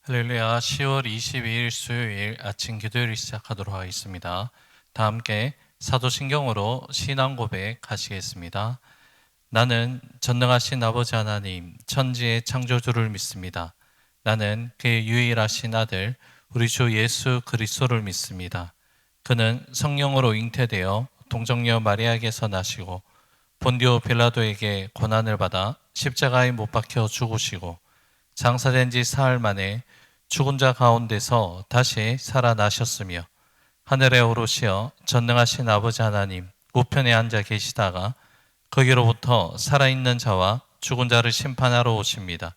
할렐루야. 10월 22일 수요일 아침 기도를 시작하도록 하겠습니다. 다 함께 사도신경으로 신앙 고백하시겠습니다. 나는 전능하신 아버지 하나님, 천지의 창조주를 믿습니다. 나는 그의 유일하신 아들, 우리 주 예수 그리스도를 믿습니다. 그는 성령으로 잉태되어 동정녀 마리아에게서 나시고 본디오 빌라도에게 고난을 받아 십자가에 못 박혀 죽으시고 장사된 지 사흘 만에 죽은 자 가운데서 다시 살아나셨으며 하늘에 오르시어 전능하신 아버지 하나님 우편에 앉아 계시다가 거기로부터 살아있는 자와 죽은 자를 심판하러 오십니다.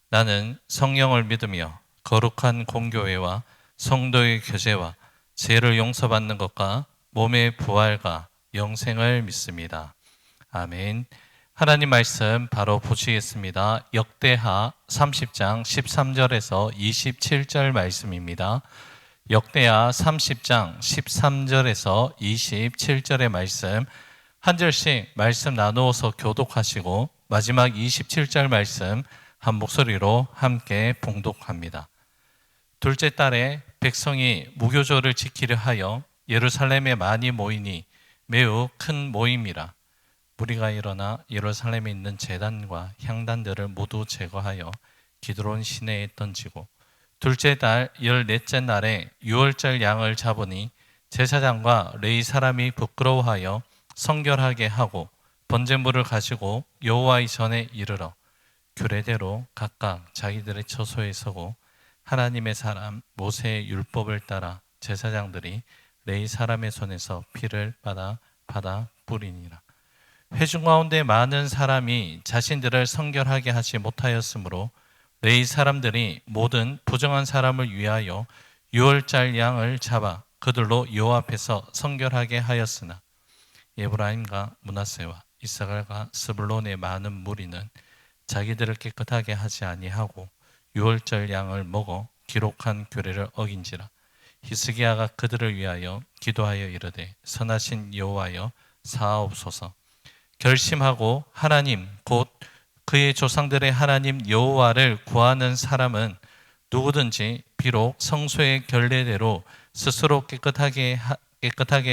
나는 성령을 믿으며 거룩한 공교회와 성도의 교제와 죄를 용서받는 것과 몸의 부활과 영생을 믿습니다. 아멘. 하나님 말씀 바로 보시겠습니다. 역대하 30장 13절에서 27절 말씀입니다. 역대하 30장 13절에서 27절의 말씀 한 절씩 말씀 나누어서 교독하시고 마지막 27절 말씀 한 목소리로 함께 봉독합니다. 둘째 달에 백성이 무교절을 지키려 하여 예루살렘에 많이 모이니 매우 큰 모임이라. 무리가 일어나 예루살렘에 있는 제단과 향단들을 모두 제거하여 기드론 시내에 던지고 둘째 달 14째 날에 6월절 양을 잡으니 제사장과 레위 사람이 부끄러워하여 성결하게 하고 번제물을 가지고 여호와의 전에 이르러 규례대로 각각 자기들의 처소에 서고 하나님의 사람 모세의 율법을 따라 제사장들이 레위 사람의 손에서 피를 받아 뿌리니라. 회중 가운데 많은 사람이 자신들을 성결하게 하지 못하였으므로 레위 사람들이 모든 부정한 사람을 위하여 6월절 양을 잡아 그들로 여호와 앞에서 성결하게 하였으나 에브라임과 므낫세와 이사갈과 스불론의 많은 무리는 자기들을 깨끗하게 하지 아니하고 6월절 양을 먹어 기록한 규례를 어긴지라. 히스기야가 그들을 위하여 기도하여 이르되 선하신 여호와여 사하옵소서. 결심하고 하나님 곧 그의 조상들의 하나님 여호와를 구하는 사람은 누구든지 비록 성소의 결례대로 스스로 깨끗하게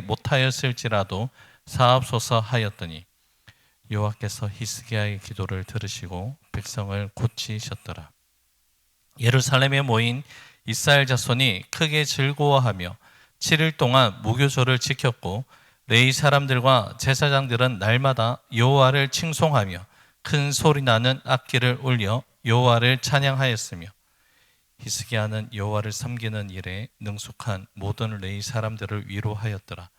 못하였을지라도 사하옵소서 하였더니 여호와께서 히스기야의 기도를 들으시고 백성을 고치셨더라. 예루살렘에 모인 이스라엘 자손이 크게 즐거워하며 7일 동안 무교절을 지켰고 레위 사람들과 제사장들은 날마다 여호와를 칭송하며 큰 소리 나는 악기를 울려 여호와를 찬양하였으며 히스기야는 여호와를 섬기는 일에 능숙한 모든 레위 사람들을 위로하였더라.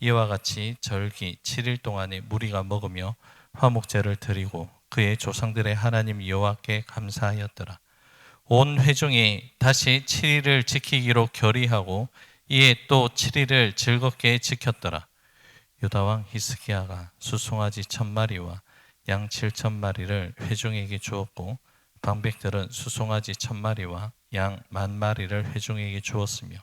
이와 같이 절기 7일 동안에 무리가 먹으며 화목제를 드리고 그의 조상들의 하나님 여호와께 감사하였더라. 온 회중이 다시 7일을 지키기로 결의하고 이에 또 7일을 즐겁게 지켰더라. 유다왕 히스기야가 수송아지 1000마리와 양 7000마리를 회중에게 주었고 방백들은 수송아지 1000마리와 양 10,000마리를 회중에게 주었으며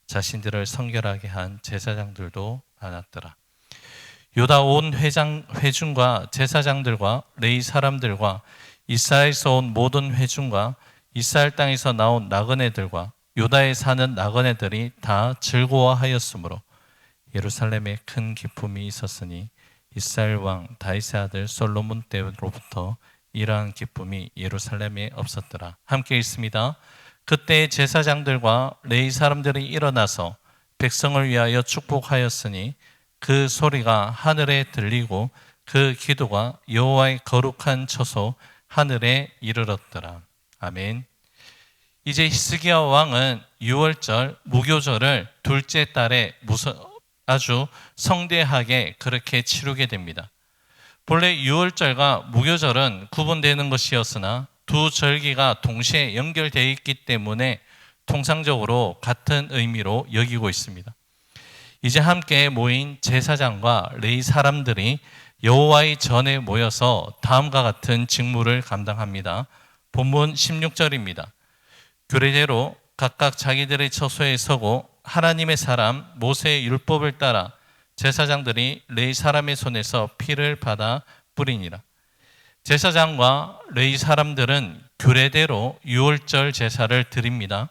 자신들을 성결하게 한 제사장들도 많았더라. 유다 온 회중과 제사장들과 레위 사람들과 이스라엘에서 온 모든 회중과 이스라엘 땅에서 나온 나그네들과 유다에 사는 나그네들이 다 즐거워하였으므로 예루살렘에 큰 기쁨이 있었으니 이스라엘 왕 다윗의 아들 솔로몬 때로부터 이러한 기쁨이 예루살렘에 없었더라. 함께 읽습니다. 그때 제사장들과 레위 사람들이 일어나서 백성을 위하여 축복하였으니 그 소리가 하늘에 들리고 그 기도가 여호와의 거룩한 처소 하늘에 이르렀더라. 아멘. 이제 히스기야 왕은 6월절 무교절을 둘째 달에 아주 성대하게 그렇게 치르게 됩니다. 본래 6월절과 무교절은 구분되는 것이었으나 두 절기가 동시에 연결되어 있기 때문에 통상적으로 같은 의미로 여기고 있습니다. 이제 함께 모인 제사장과 레위 사람들이 여호와의 전에 모여서 다음과 같은 직무를 감당합니다. 본문 16절입니다. 규례대로 각각 자기들의 처소에 서고 하나님의 사람 모세의 율법을 따라 제사장들이 레위 사람의 손에서 피를 받아 뿌리니라. 제사장과 레위 사람들은 규례대로 유월절 제사를 드립니다.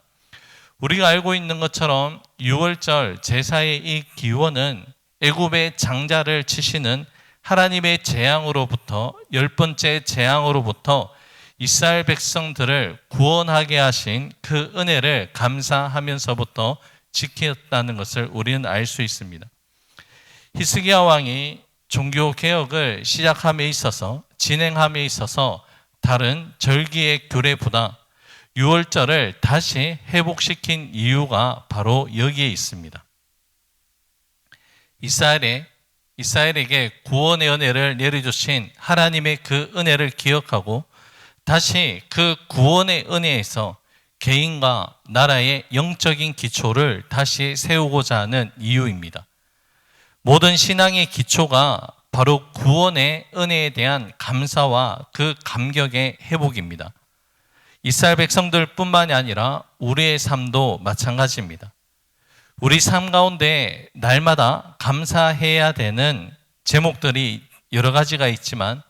우리가 알고 있는 것처럼 유월절 제사의 이 기원은 애굽의 장자를 치시는 하나님의 재앙으로부터 10번째 재앙으로부터 이스라엘 백성들을 구원하게 하신 그 은혜를 감사하면서부터 지켰다는 것을 우리는 알 수 있습니다. 히스기야 왕이 종교 개혁을 시작함에 있어서 진행함에 있어서 다른 절기의 규례보다 유월절을 다시 회복시킨 이유가 바로 여기에 있습니다. 이스라엘에게 구원의 은혜를 내려주신 하나님의 그 은혜를 기억하고 다시 그 구원의 은혜에서 개인과 나라의 영적인 기초를 다시 세우고자 하는 이유입니다. 모든 신앙의 기초가 바로 구원의 은혜에 대한 감사와 그 감격의 회복입니다. 이스라엘 백성들뿐만이 아니라 우리의 삶도 마찬가지입니다. 우리 삶 가운데 날마다 감사해야 되는 제목들이 여러 가지가 있지만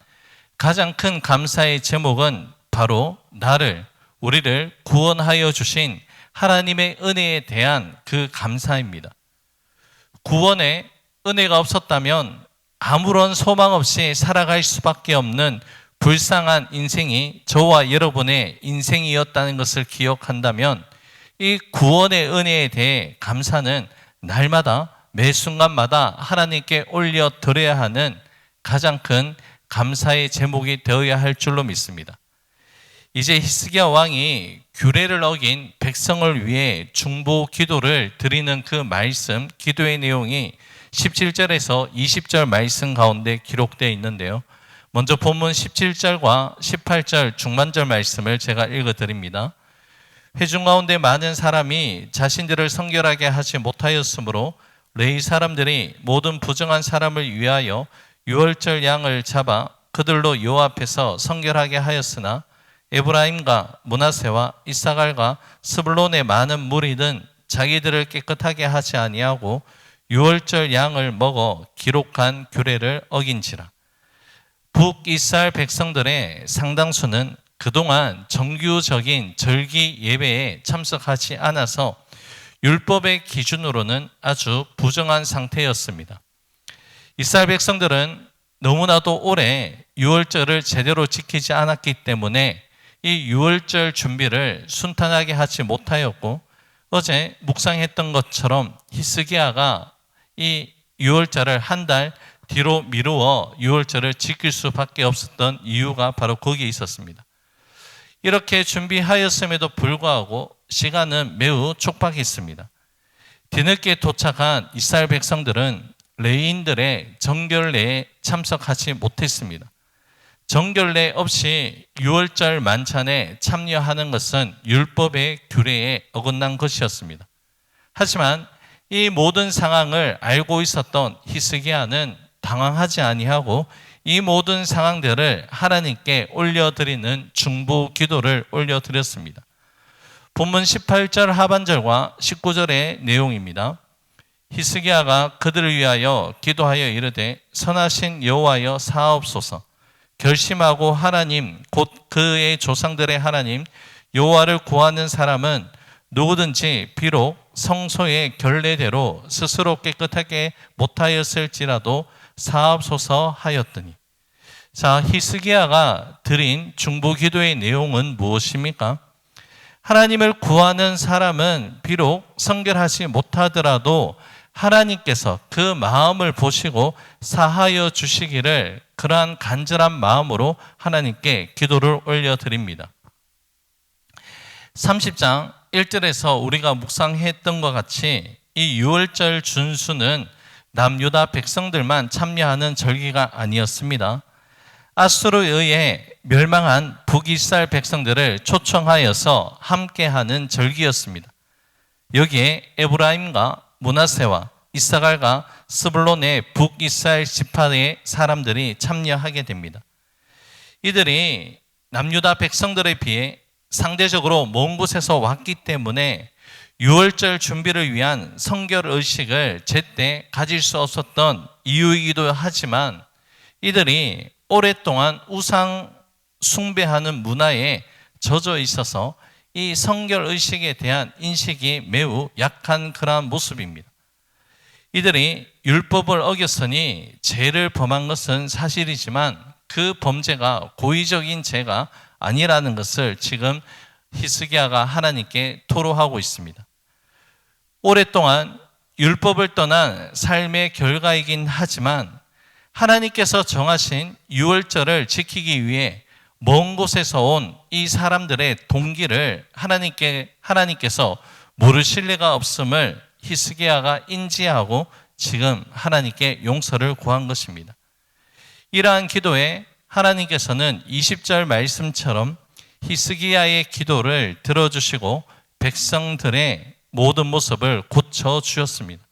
가장 큰 감사의 제목은 바로 우리를 구원하여 주신 하나님의 은혜에 대한 그 감사입니다. 구원의 은혜가 없었다면 아무런 소망 없이 살아갈 수밖에 없는 불쌍한 인생이 저와 여러분의 인생이었다는 것을 기억한다면 이 구원의 은혜에 대해 감사는 날마다 매 순간마다 하나님께 올려드려야 하는 가장 큰 감사의 제목이 되어야 할 줄로 믿습니다. 이제 히스기야 왕이 규례를 어긴 백성을 위해 중보 기도를 드리는 그 말씀, 기도의 내용이 17절에서 20절 말씀 가운데 기록되어 있는데요. 먼저 본문 17절과 18절 중반절 말씀을 제가 읽어드립니다. 회중 가운데 많은 사람이 자신들을 성결하게 하지 못하였으므로 레위 사람들이 모든 부정한 사람을 위하여 유월절 양을 잡아 그들로 여호와 앞에서 성결하게 하였으나 에브라임과 므낫세와 이사갈과 스불론의 많은 무리는 자기들을 깨끗하게 하지 아니하고 유월절 양을 먹어 기록한 규례를 어긴지라. 북이스라엘 백성들의 상당수는 그동안 정규적인 절기 예배에 참석하지 않아서 율법의 기준으로는 아주 부정한 상태였습니다. 이스라엘 백성들은 너무나도 오래 유월절을 제대로 지키지 않았기 때문에 이 유월절 준비를 순탄하게 하지 못하였고 어제 묵상했던 것처럼 히스기야가 이 유월절을 한 달 뒤로 미루어 유월절을 지킬 수밖에 없었던 이유가 바로 거기에 있었습니다. 이렇게 준비하였음에도 불구하고 시간은 매우 촉박했습니다. 뒤늦게 도착한 이스라엘 백성들은 레위인들의 정결례에 참석하지 못했습니다. 정결례 없이 유월절 만찬에 참여하는 것은 율법의 규례에 어긋난 것이었습니다. 하지만 이 모든 상황을 알고 있었던 히스기야는 당황하지 아니하고 이 모든 상황들을 하나님께 올려드리는 중보 기도를 올려드렸습니다. 본문 18절 하반절과 19절의 내용입니다. 히스기야가 그들을 위하여 기도하여 이르되 선하신 여호와여 사하옵소서. 결심하고 하나님 곧 그의 조상들의 하나님 여호와를 구하는 사람은 누구든지 비록 성소의 결례대로 스스로 깨끗하게 못하였을지라도 사하옵소서 하였더니. 자, 히스기야가 드린 중보 기도의 내용은 무엇입니까? 하나님을 구하는 사람은 비록 성결하지 못하더라도 하나님께서 그 마음을 보시고 사하여 주시기를 그러한 간절한 마음으로 하나님께 기도를 올려드립니다. 30장 1절에서 우리가 묵상했던 것 같이 이 유월절 준수는 남유다 백성들만 참여하는 절기가 아니었습니다. 아수르에 의해 멸망한 북이스라엘 백성들을 초청하여서 함께하는 절기였습니다. 여기에 에브라임과 므낫세와 이사갈과 스불론의 북이스라엘 지파의 사람들이 참여하게 됩니다. 이들이 남유다 백성들에 비해 상대적으로 먼 곳에서 왔기 때문에 유월절 준비를 위한 성결 의식을 제때 가질 수 없었던 이유이기도 하지만 이들이 오랫동안 우상 숭배하는 문화에 젖어 있어서 이 성결 의식에 대한 인식이 매우 약한 그러한 모습입니다. 이들이 율법을 어겼으니 죄를 범한 것은 사실이지만 그 범죄가 고의적인 죄가 아니라는 것을 지금 히스기야가 하나님께 토로하고 있습니다. 오랫동안 율법을 떠난 삶의 결과이긴 하지만 하나님께서 정하신 유월절을 지키기 위해 먼 곳에서 온 이 사람들의 동기를 하나님께서 모르실 리가 없음을 히스기야가 인지하고 지금 하나님께 용서를 구한 것입니다. 이러한 기도에 하나님께서는 20절 말씀처럼 히스기야의 기도를 들어주시고 백성들의 모든 모습을 고쳐주셨습니다.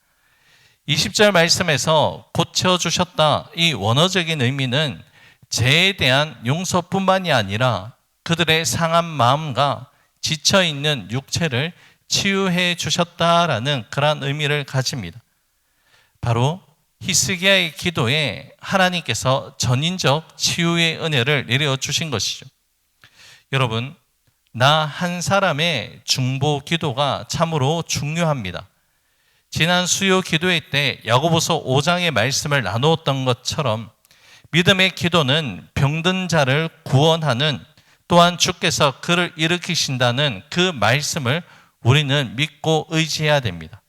20절 말씀에서 고쳐주셨다, 이 원어적인 의미는 죄에 대한 용서뿐만이 아니라 그들의 상한 마음과 지쳐있는 육체를 치유해 주셨다라는 그러한 의미를 가집니다. 바로 히스기야의 기도에 하나님께서 전인적 치유의 은혜를 내려주신 것이죠. 여러분, 나 한 사람의 중보 기도가 참으로 중요합니다. 지난 수요 기도회 때 야고보서 5장의 말씀을 나누었던 것처럼 믿음의 기도는 병든 자를 구원하는, 또한 주께서 그를 일으키신다는 그 말씀을 우리는 믿고 의지해야 됩니다.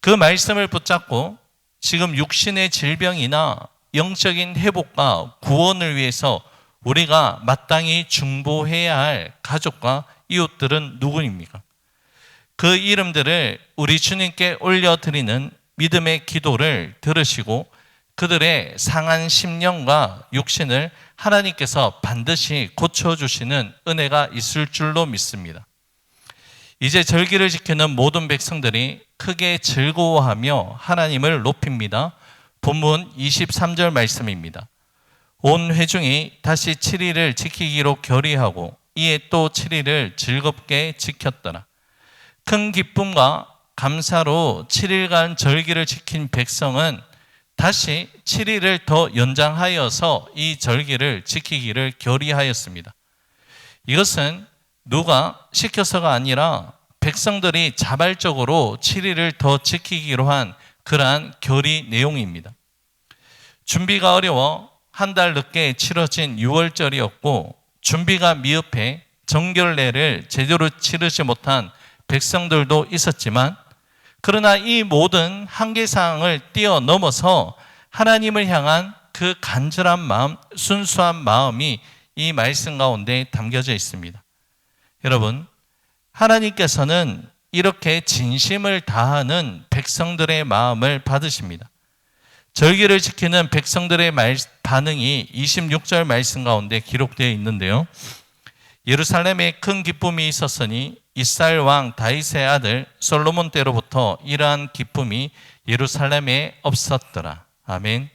그 말씀을 붙잡고 지금 육신의 질병이나 영적인 회복과 구원을 위해서 우리가 마땅히 중보해야 할 가족과 이웃들은 누구입니까? 그 이름들을 우리 주님께 올려드리는 믿음의 기도를 들으시고 그들의 상한 심령과 육신을 하나님께서 반드시 고쳐주시는 은혜가 있을 줄로 믿습니다. 이제 절기를 지키는 모든 백성들이 크게 즐거워하며 하나님을 높입니다. 본문 23절 말씀입니다. 온 회중이 다시 7일을 지키기로 결의하고 이에 또 7일을 즐겁게 지켰더라. 큰 기쁨과 감사로 7일간 절기를 지킨 백성은 다시 7일을 더 연장하여서 이 절기를 지키기를 결의하였습니다. 이것은 누가 시켜서가 아니라 백성들이 자발적으로 7일을 더 지키기로 한 그러한 결의 내용입니다. 준비가 어려워 한 달 늦게 치러진 6월절이었고 준비가 미흡해 정결례를 제대로 치르지 못한 백성들도 있었지만, 그러나 이 모든 한계사항을 뛰어넘어서 하나님을 향한 그 간절한 마음, 순수한 마음이 이 말씀 가운데 담겨져 있습니다. 여러분, 하나님께서는 이렇게 진심을 다하는 백성들의 마음을 받으십니다. 절기를 지키는 백성들의 반응이 26절 말씀 가운데 기록되어 있는데요. 예루살렘에 큰 기쁨이 있었으니 이스라엘 왕 다윗의 아들 솔로몬 때로부터 이러한 기쁨이 예루살렘에 없었더라. 아멘.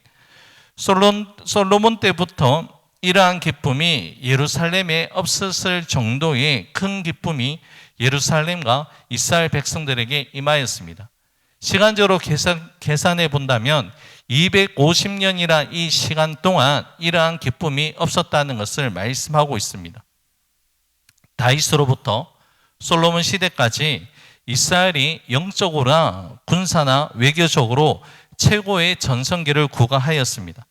솔로몬 때부터 이러한 기쁨이 예루살렘에 없었을 정도의 큰 기쁨이 예루살렘과 이스라엘 백성들에게 임하였습니다. 시간적으로 계산해 본다면 250년이라 이 시간 동안 이러한 기쁨이 없었다는 것을 말씀하고 있습니다. 다윗으로부터 솔로몬 시대까지 이스라엘이 영적으로나 군사나 외교적으로 최고의 전성기를 구가하였습니다.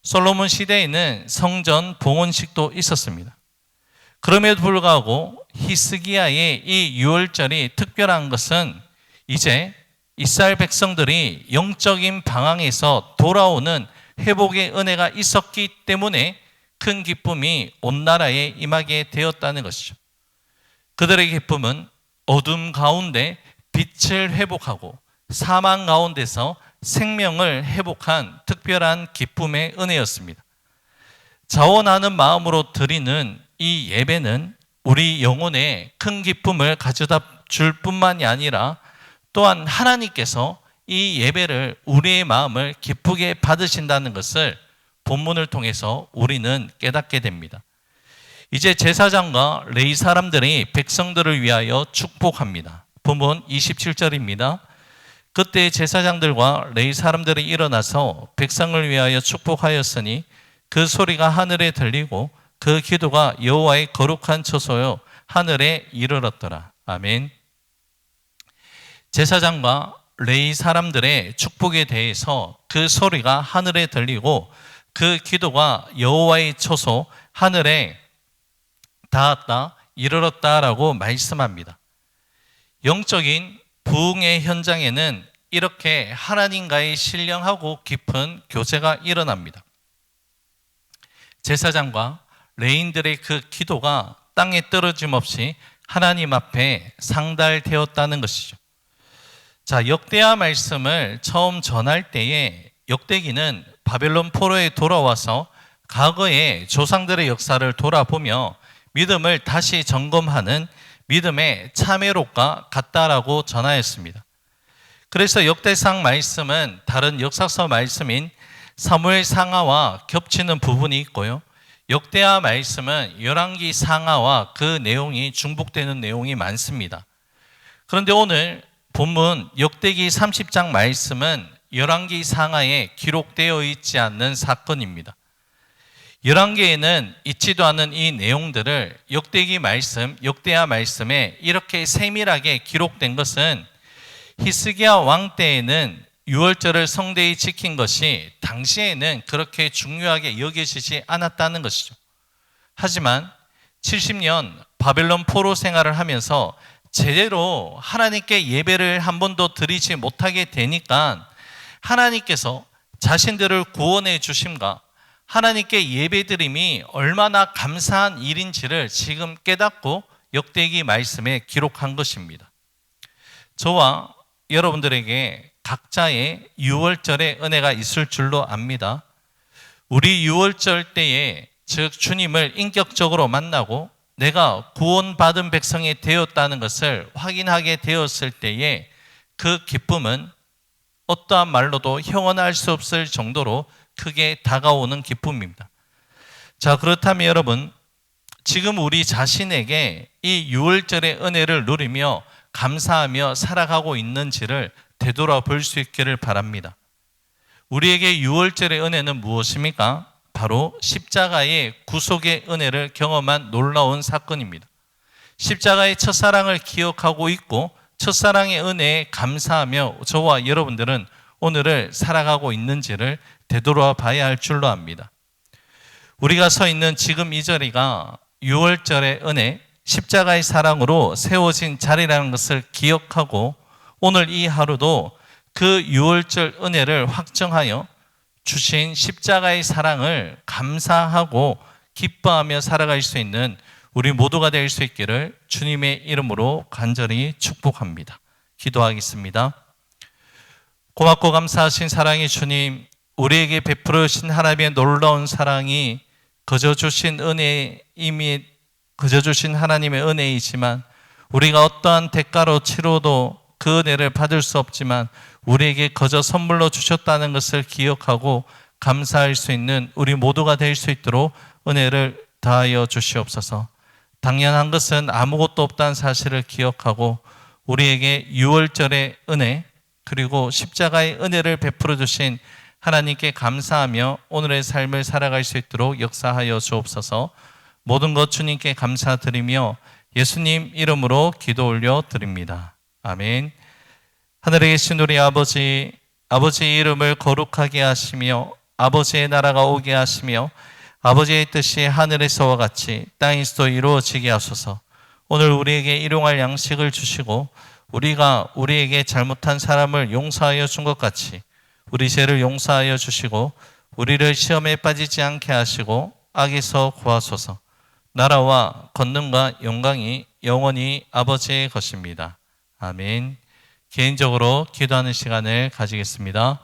솔로몬 시대에는 성전 봉헌식도 있었습니다. 그럼에도 불구하고 히스기야의 이 유월절이 특별한 것은 이제 이스라엘 백성들이 영적인 방황에서 돌아오는 회복의 은혜가 있었기 때문에 큰 기쁨이 온 나라에 임하게 되었다는 것이죠. 그들의 기쁨은 어둠 가운데 빛을 회복하고 사망 가운데서 생명을 회복한 특별한 기쁨의 은혜였습니다. 자원하는 마음으로 드리는 이 예배는 우리 영혼에 큰 기쁨을 가져다 줄 뿐만이 아니라 또한 하나님께서 이 예배를 우리의 마음을 기쁘게 받으신다는 것을 본문을 통해서 우리는 깨닫게 됩니다. 이제 제사장과 레위 사람들이 백성들을 위하여 축복합니다. 본문 27절입니다. 그때 제사장들과 레위 사람들이 일어나서 백성을 위하여 축복하였으니 그 소리가 하늘에 들리고 그 기도가 여호와의 거룩한 처소요 하늘에 이르렀더라. 아멘. 제사장과 레위 사람들의 축복에 대해서 그 소리가 하늘에 들리고 그 기도가 여호와의 처소 하늘에 닿았다, 이르렀다라고 말씀합니다. 영적인 부흥의 현장에는 이렇게 하나님과의 신령하고 깊은 교제가 일어납니다. 제사장과 레인들의 그 기도가 땅에 떨어짐 없이 하나님 앞에 상달되었다는 것이죠. 자, 역대하 말씀을 처음 전할 때에 역대기는 바벨론 포로에 돌아와서 과거의 조상들의 역사를 돌아보며 믿음을 다시 점검하는 믿음의 참회록과 같다라고 전하였습니다. 그래서 역대상 말씀은 다른 역사서 말씀인 사무엘 상하와 겹치는 부분이 있고요. 역대하 말씀은 열왕기 상하와 그 내용이 중복되는 내용이 많습니다. 그런데 오늘 본문 역대기 30장 말씀은 열왕기 상하에 기록되어 있지 않는 사건입니다. 열왕기에는 있지도 않은 이 내용들을 역대기 말씀, 역대하 말씀에 이렇게 세밀하게 기록된 것은 히스기야 왕 때에는 유월절을 성대히 지킨 것이 당시에는 그렇게 중요하게 여겨지지 않았다는 것이죠. 하지만 70년 바벨론 포로 생활을 하면서 제대로 하나님께 예배를 한 번도 드리지 못하게 되니까 하나님께서 자신들을 구원해 주심과 하나님께 예배드림이 얼마나 감사한 일인지를 지금 깨닫고 역대기 말씀에 기록한 것입니다. 저와 여러분들에게 각자의 유월절의 은혜가 있을 줄로 압니다. 우리 유월절 때에 즉 주님을 인격적으로 만나고 내가 구원받은 백성이 되었다는 것을 확인하게 되었을 때에 그 기쁨은 어떠한 말로도 형언할 수 없을 정도로 크게 다가오는 기쁨입니다. 자, 그렇다면 여러분, 지금 우리 자신에게 이 유월절의 은혜를 누리며 감사하며 살아가고 있는지를 되돌아볼 수 있기를 바랍니다. 우리에게 유월절의 은혜는 무엇입니까? 바로 십자가의 구속의 은혜를 경험한 놀라운 사건입니다. 십자가의 첫사랑을 기억하고 있고 첫사랑의 은혜에 감사하며 저와 여러분들은 오늘을 살아가고 있는지를 되돌아 봐야 할 줄로 압니다. 우리가 서 있는 지금 이 자리가 유월절의 은혜, 십자가의 사랑으로 세워진 자리라는 것을 기억하고 오늘 이 하루도 그 유월절 은혜를 확정하여 주신 십자가의 사랑을 감사하고 기뻐하며 살아갈 수 있는 우리 모두가 될 수 있기를 주님의 이름으로 간절히 축복합니다. 기도하겠습니다. 고맙고 감사하신 사랑의 주님, 우리에게 베풀어 주신 하나님의 놀라운 사랑이 거저 주신 은혜임이 그저 주신 하나님의 은혜이지만 우리가 어떠한 대가로 치러도 그 은혜를 받을 수 없지만 우리에게 거저 선물로 주셨다는 것을 기억하고 감사할 수 있는 우리 모두가 될 수 있도록 은혜를 다하여 주시옵소서. 당연한 것은 아무것도 없다는 사실을 기억하고 우리에게 유월절의 은혜 그리고 십자가의 은혜를 베풀어 주신 하나님께 감사하며 오늘의 삶을 살아갈 수 있도록 역사하여 주옵소서. 모든 것 주님께 감사드리며 예수님 이름으로 기도 올려 드립니다. 아멘. 하늘에 계신 우리 아버지, 아버지의 이름을 거룩하게 하시며 아버지의 나라가 오게 하시며 아버지의 뜻이 하늘에서와 같이 땅에서도 이루어지게 하소서. 오늘 우리에게 일용할 양식을 주시고 우리가 우리에게 잘못한 사람을 용서하여 준 것 같이 우리 죄를 용서하여 주시고 우리를 시험에 빠지지 않게 하시고 악에서 구하소서. 나라와 권능과 영광이 영원히 아버지의 것입니다. 아멘. 개인적으로 기도하는 시간을 가지겠습니다.